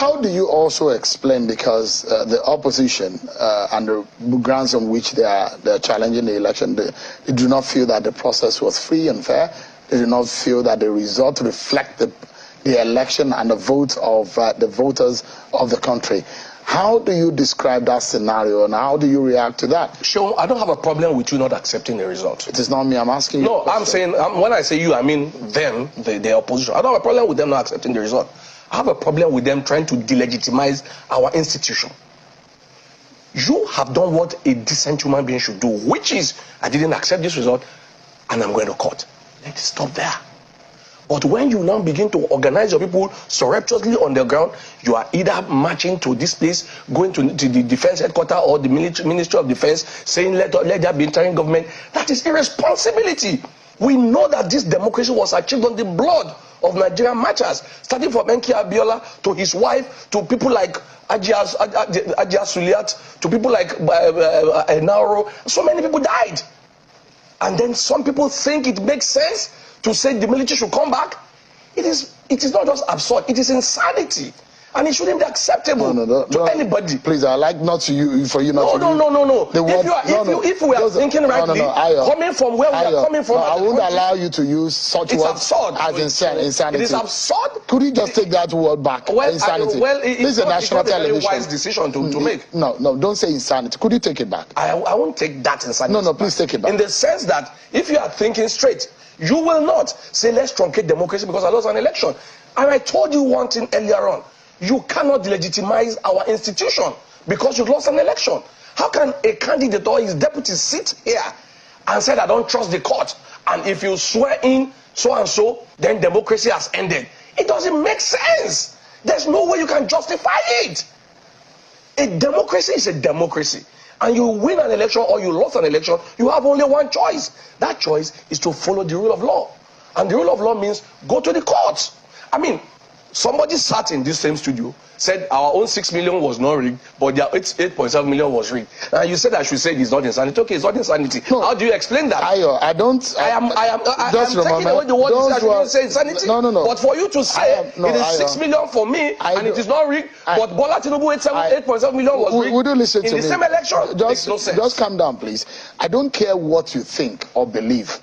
how do you also explain, because the opposition and the grounds on which they are challenging the election, they do not feel that the process was free and fair. They do not feel that the result reflect the election and the votes of the voters of the country. How do you describe that scenario, and how do you react to that? Sure, I don't have a problem with you not accepting the result. It is not me, I'm asking you. No, I'm saying, when I say you, I mean them, the opposition. I don't have a problem with them not accepting the result. I have a problem with them trying to delegitimize our institution. You have done what a decent human being should do, which is, I didn't accept this result, and I'm going to court. Let it stop there. But when you now begin to organize your people surreptitiously on the ground, you are either marching to this place, going to the defense headquarters or the Ministry of Defense, saying let there be interim government. That is irresponsibility. We know that this democracy was achieved on the blood of Nigerian marchers, starting from Enki Abiola to his wife, to people like Ajia Suliat, to people like Enaro. So many people died. And then some people think it makes sense to say the military should come back. It is not just absurd, it is insanity. And it shouldn't be acceptable to anybody. Please, I like not to you, for you not to No. If we are thinking rightly, coming from where we are coming from, I wouldn't allow you to use such words as insanity. It is absurd. Could you just take that word back? Insanity. This is a national television. It's a very wise decision to make. No, don't say insanity. Could you take it back? I won't take that insanity. No, please take it back. In the sense that if you are thinking straight, you will not say let's truncate democracy because I lost an election. And I told you one thing earlier on. You cannot delegitimize our institution because you lost an election. How can a candidate or his deputy sit here and say, I don't trust the court, and if you swear in so and so, then democracy has ended? It doesn't make sense. There's no way you can justify it. A democracy is a democracy. And you win an election or you lost an election, you have only one choice. That choice is to follow the rule of law. And the rule of law means go to the courts. I mean, somebody sat in this same studio, said our own 6 million was not rigged, but their 8.7 million was rigged. And you said I should say it's not insanity. Okay, it's not insanity. No. How do you explain that? I am taking away the word I shouldn't say insanity. No. But for you to say it is 6 million for me and it is not rigged, but Bola Tinubu 8.7 million was rigged. Would you listen to me? In the same election? Makes no sense. Just calm down, please. I don't care what you think or believe,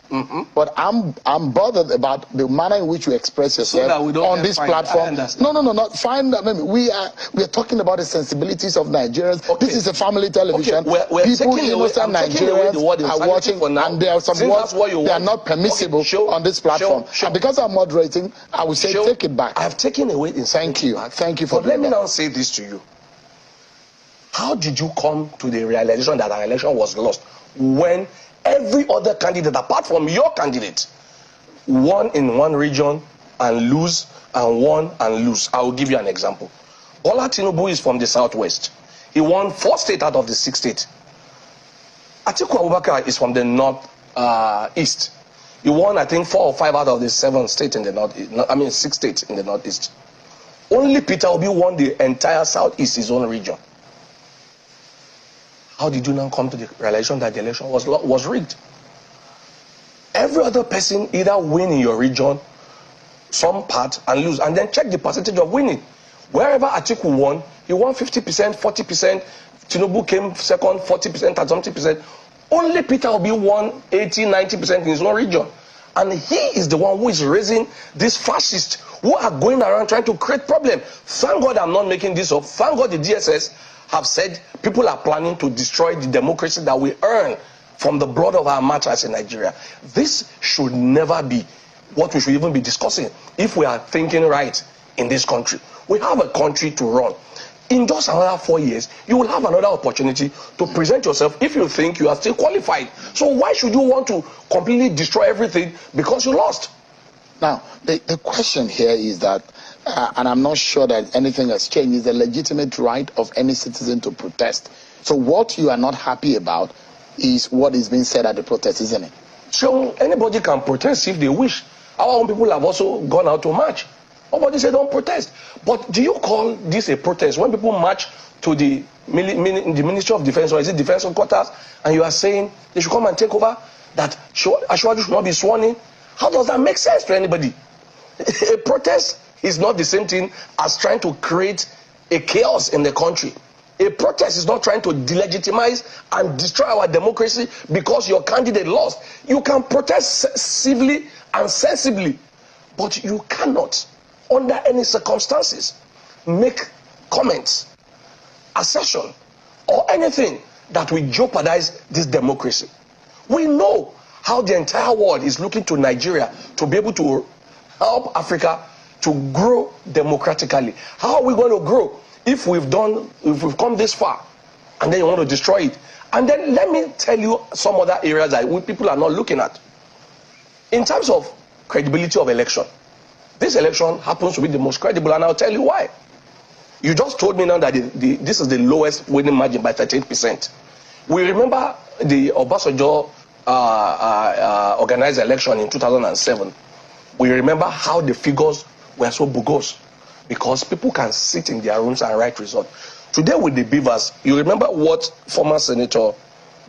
but I'm bothered about the manner in which you express yourself on this platform. No, not fine. I mean, we are talking about the sensibilities of Nigerians. Okay. This is a family television. Okay. People in Western Nigerians are watching, and there are some words that are not permissible on this platform. And because I'm moderating, I will say take it back. I have taken away insanity. Thank you for that. Let me now say this to you. How did you come to the realization that our election was lost when every other candidate apart from your candidate won in one region and lose, and won and lose? I will give you an example. Bola Tinubu is from the southwest. He won 4 states out of the 6 states. Atiku Abubakar is from the north east. He won, I think, 4 or 5 out of the 7 states in the northeast. I mean, 6 states in the northeast. Only Peter Obi won the entire southeast, his own region. How did you now come to the realization that the election was rigged? Every other person either win in your region, some part, and lose, and then check the percentage of winning. Wherever Atiku won, he won 50%, 40%. Tinubu came second, 40% and something percent. Only Peter Obi won 80, 90% in his own region. And he is the one who is raising these fascists who are going around trying to create problems. Thank God I'm not making this up. Thank God the DSS have said people are planning to destroy the democracy that we earn from the blood of our martyrs in Nigeria. This should never be what we should even be discussing if we are thinking right in this country. We have a country to run. In just another 4 years, you will have another opportunity to present yourself if you think you are still qualified. So why should you want to completely destroy everything because you lost? Now, the question here is that, and I'm not sure that anything has changed, is the legitimate right of any citizen to protest. So what you are not happy about is what is being said at the protest, isn't it? So anybody can protest if they wish. Our own people have also gone out to march. Nobody said don't protest. But do you call this a protest when people march to the Ministry of Defense, or is it Defense Headquarters, and you are saying they should come and take over, that Ashwaju should not be sworn in? How does that make sense to anybody? A protest is not the same thing as trying to create a chaos in the country. A protest is not trying to delegitimize and destroy our democracy because your candidate lost. You can protest civilly and sensibly, but you cannot, under any circumstances, make comments, assertion, or anything that will jeopardize this democracy. We know how the entire world is looking to Nigeria to be able to help Africa to grow democratically. How are we going to grow if we've come this far and then you want to destroy it? And then let me tell you some other areas that people are not looking at. In terms of credibility of election, this election happens to be the most credible, and I'll tell you why. You just told me now that this is the lowest winning margin by 38%. We remember the Obasanjo organized election in 2007. We remember how the figures were so bogus because people can sit in their rooms and write results. Today with the beavers, you remember what former Senator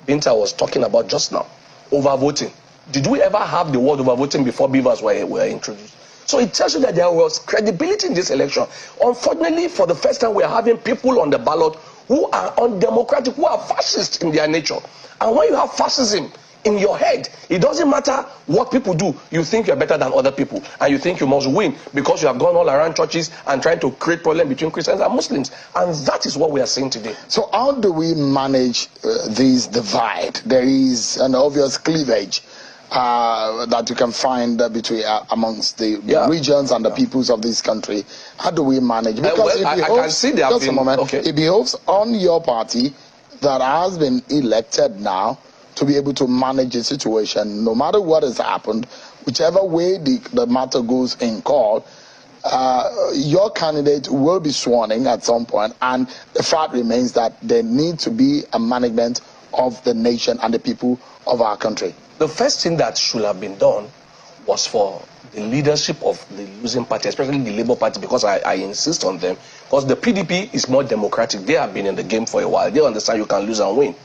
Binta was talking about just now, overvoting. Did we ever have the word overvoting before beavers were introduced? So it tells you that there was credibility in this election. Unfortunately, for the first time, we are having people on the ballot who are undemocratic, who are fascist in their nature. And when you have fascism in your head, it doesn't matter what people do. You think you're better than other people, and you think you must win because you have gone all around churches and trying to create problem between Christians and Muslims. And that is what we are seeing today. So how do we manage this divide? There is an obvious cleavage that you can find between amongst the regions and the peoples of this country. How do we manage? Because I can see there just a moment. Okay. It behoves on your party that has been elected now to be able to manage the situation, no matter what has happened, whichever way the matter goes in court. Your candidate will be sworn in at some point, and the fact remains that there needs to be a management of the nation and the people of our country. The first thing that should have been done was for the leadership of the losing party, especially the Labour Party, because I insist on them, because the PDP is more democratic. They have been in the game for a while. They understand you can lose and win.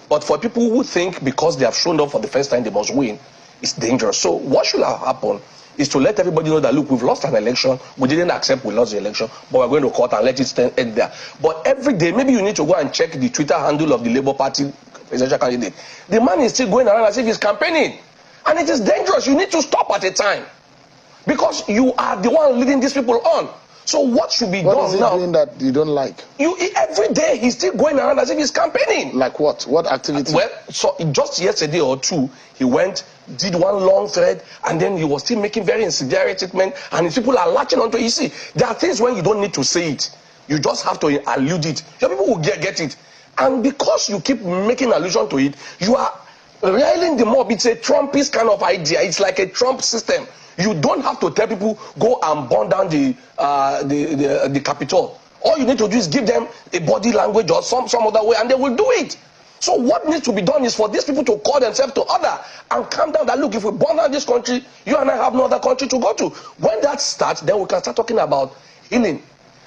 But for people who think because they have shown up for the first time they must win, it's dangerous. So what should have happened is to let everybody know that, look, we've lost an election. We didn't accept we lost the election, but we're going to court and let it end there. But every day, maybe you need to go and check the Twitter handle of the Labour Party presidential candidate. The man is still going around as if he's campaigning. And it is dangerous. You need to stop at a time. Because you are the one leading these people on. So what should be done now? What is he doing that you don't like? Every day he's still going around as if he's campaigning. Like what? What activity? Well, so just yesterday or two, he went, did one long thread, and then he was still making very incendiary statement, and his people are latching onto it. You see, there are things when you don't need to say it. You just have to allude it. Your people will get it. And because you keep making allusion to it, you are railing the mob. It's a Trumpist kind of idea. It's like a Trump system. You don't have to tell people, go and burn down the Capitol. All you need to do is give them a body language or some other way, and they will do it. So what needs to be done is for these people to call themselves to order and calm down that, look, if we burn down this country, you and I have no other country to go to. When that starts, then we can start talking about healing.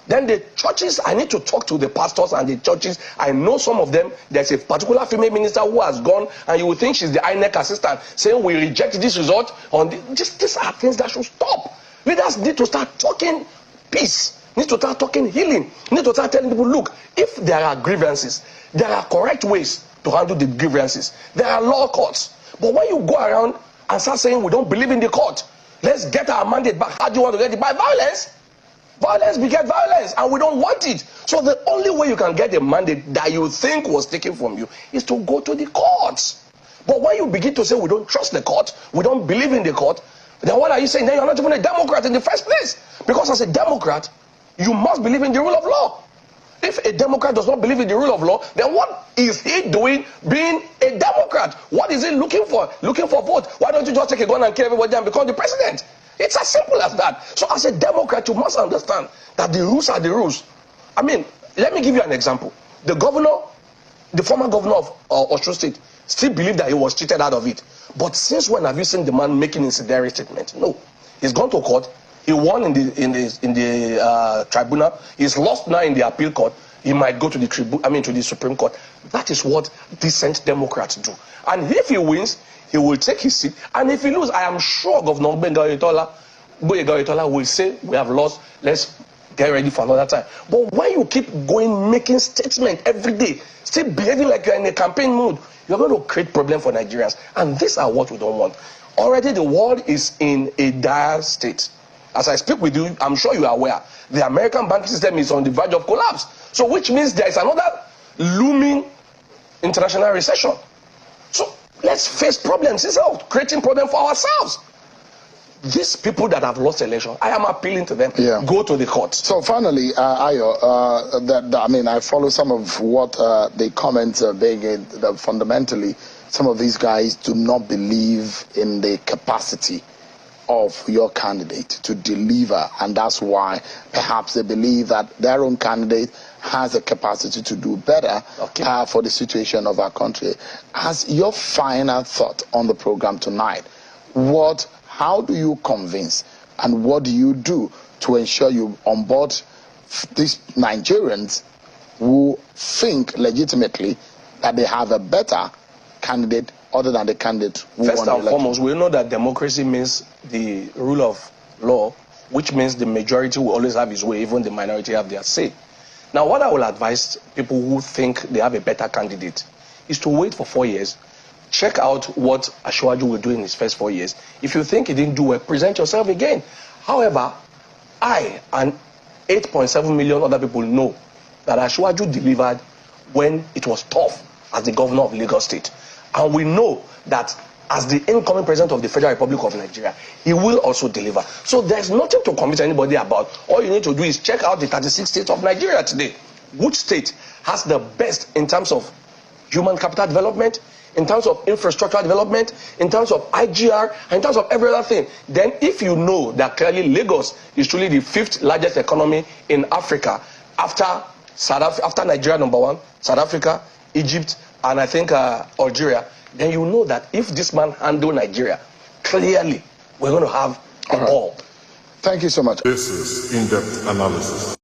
Then the churches, I need to talk to the pastors and the churches. I know some of them, there's a particular female minister who has gone, and you will think she's the INEC assistant, saying we reject this result. These are things that should stop. Leaders need to start talking peace, need to start talking healing, need to start telling people, look, if there are grievances, there are correct ways to handle the grievances. There are law courts. But when you go around and start saying we don't believe in the court, let's get our mandate back. How do you want to get it? By violence? Violence beget violence, and we don't want it. So the only way you can get a mandate that you think was taken from you is to go to the courts. But when you begin to say we don't trust the court, we don't believe in the court, then what are you saying? Then you're not even a Democrat in the first place. Because as a Democrat, you must believe in the rule of law. If a Democrat does not believe in the rule of law, then what is he doing being a Democrat? What is he looking for? Looking for vote. Why don't you just take a gun and kill everybody and become the president? It's as simple as that. So as a Democrat, you must understand that the rules are the rules. I mean, let me give you an example. The former governor of Osun State, still believed that he was cheated out of it. But since when have you seen the man making incendiary statement? No. He's gone to court. He won in the tribunal. He's lost now in the appeal court. He might go to the Supreme Court. That is what decent Democrats do. And if he wins, he will take his seat. And if he loses, I am sure Governor Gboyega Oyetola will say, we have lost, let's get ready for another time. But when you keep going, making statements every day, still behaving like you're in a campaign mood, you're going to create problems for Nigerians. And these are what we don't want. Already the world is in a dire state. As I speak with you, I'm sure you are aware, the American banking system is on the verge of collapse. So which means there is another looming international recession. So let's face problems instead of creating problems for ourselves. These people that have lost election, I am appealing to them. Yeah. Go to the court. So finally, Ayo, I follow some of what the comments are being in, that fundamentally some of these guys do not believe in the capacity of your candidate to deliver, and that's why perhaps they believe that their own candidate has the capacity to do better for the situation of our country. As your final thought on the program tonight, how do you convince and what do you do to ensure you onboard these Nigerians who think legitimately that they have a better candidate other than the candidate who First won the and election? foremost, we know that democracy means the rule of law, which means the majority will always have his way, even the minority have their say. Now, what I will advise people who think they have a better candidate is to wait for 4 years. Check out what Asiwaju will do in his first 4 years. If you think he didn't do well, present yourself again. However, I and 8.7 million other people know that Asiwaju delivered when it was tough as the governor of Lagos State. And we know that as the incoming president of the Federal Republic of Nigeria, he will also deliver. So there's nothing to convince anybody about. All you need to do is check out the 36 states of Nigeria today. Which state has the best in terms of human capital development, in terms of infrastructure development, in terms of IGR, and in terms of every other thing? Then if you know that clearly Lagos is truly the 5th largest economy in Africa after Nigeria #1, South Africa, Egypt, and I think Algeria, then you know that if this man handle Nigeria, clearly we're going to have a ball. Thank you so much. This is In-Depth Analysis.